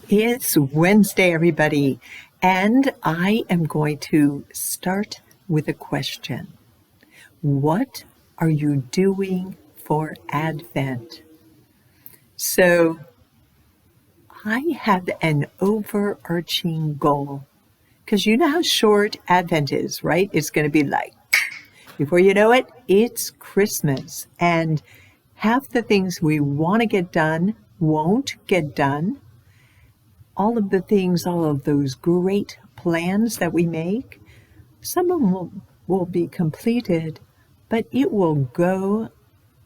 It's Wednesday, everybody, and I am going to start with a question. What are you doing for Advent? So, I have an overarching goal, because you know how short Advent is, right? It's going to be like, before you know it, it's Christmas, and half the things we want to get done won't get done. All of the things, all of those great plans that we make, some of them will be completed, but it will go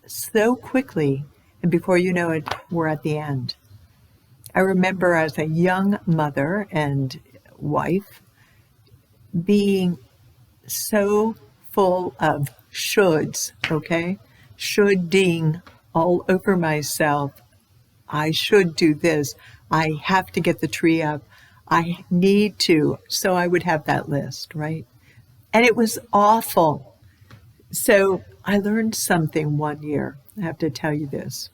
so quickly, and before you know it, we're at the end. I remember as a young mother and wife being so full of shoulds, okay? Shoulding all over myself. I should do this. I have to get the tree up. I need to. So I would have that list, right? And it was awful. So I learned something one year. I have to tell you this.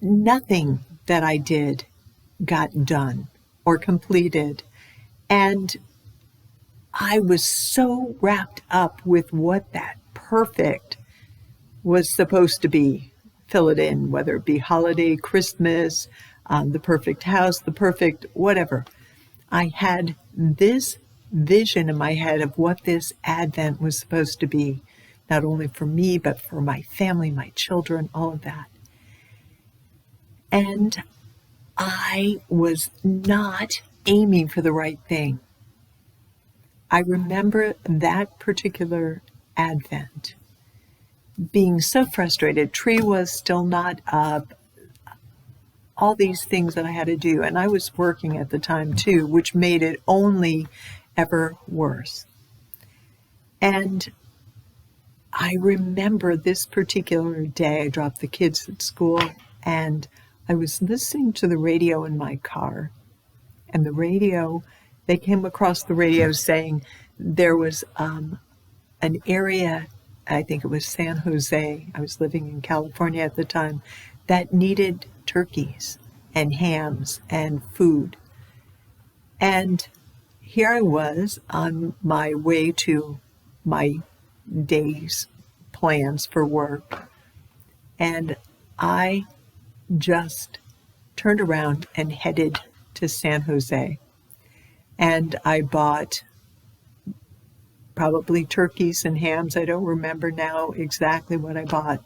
Nothing that I did got done or completed. And I was so wrapped up with what that perfect was supposed to be. Fill it in, whether it be holiday, Christmas, the perfect house, the perfect whatever. I had this vision in my head of what this Advent was supposed to be, not only for me, but for my family, my children, all of that. And I was not aiming for the right thing. I remember that particular Advent being so frustrated. Tree was still not up, all these things that I had to do. And I was working at the time too, which made it only ever worse. And I remember this particular day, I dropped the kids at school and I was listening to the radio in my car. And the radio, they came across the radio saying there was an area, I think it was San Jose, I was living in California at the time, that needed turkeys and hams and food. And here I was on my way to my day's plans for work, and I just turned around and headed to San Jose. And I bought probably turkeys and hams. I don't remember now exactly what I bought,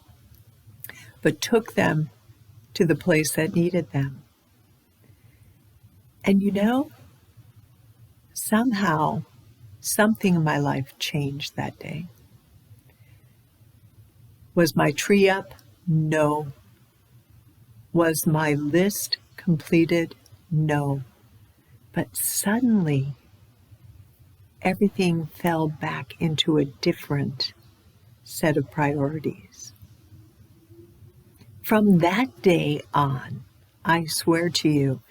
but took them to the place that needed them. And you know, somehow something in my life changed that day. Was my tree up? No. Was my list completed? No. But suddenly, everything fell back into a different set of priorities. From that day on, I swear to you,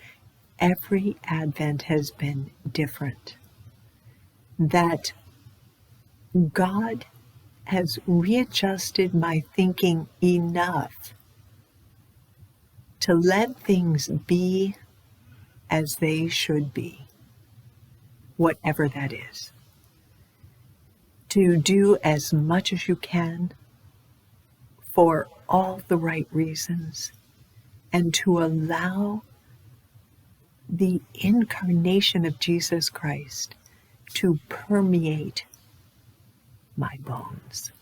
every Advent has been different. That God has readjusted my thinking enough to let things be as they should be, whatever that is. To do as much as you can for all the right reasons, and to allow the incarnation of Jesus Christ to permeate my bones.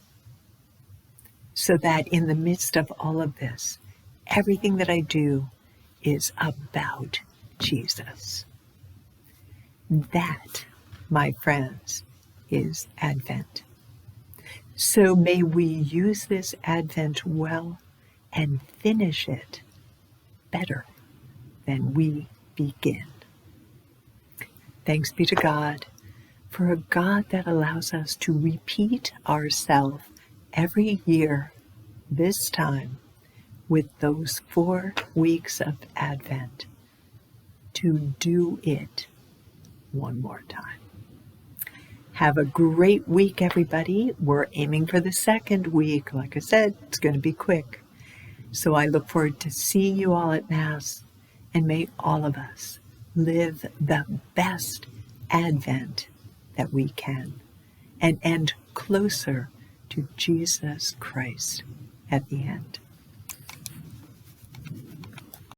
So that in the midst of all of this, everything that I do is about Jesus. That, my friends, is Advent. So may we use this Advent well and finish it better than we begin. Thanks be to God for a God that allows us to repeat ourselves every year, this time, with those 4 weeks of Advent, to do it one more time. Have a great week, everybody. We're aiming for the 2nd week. Like I said, it's going to be quick. So I look forward to seeing you all at Mass. And may all of us live the best Advent that we can and end closer to Jesus Christ at the end.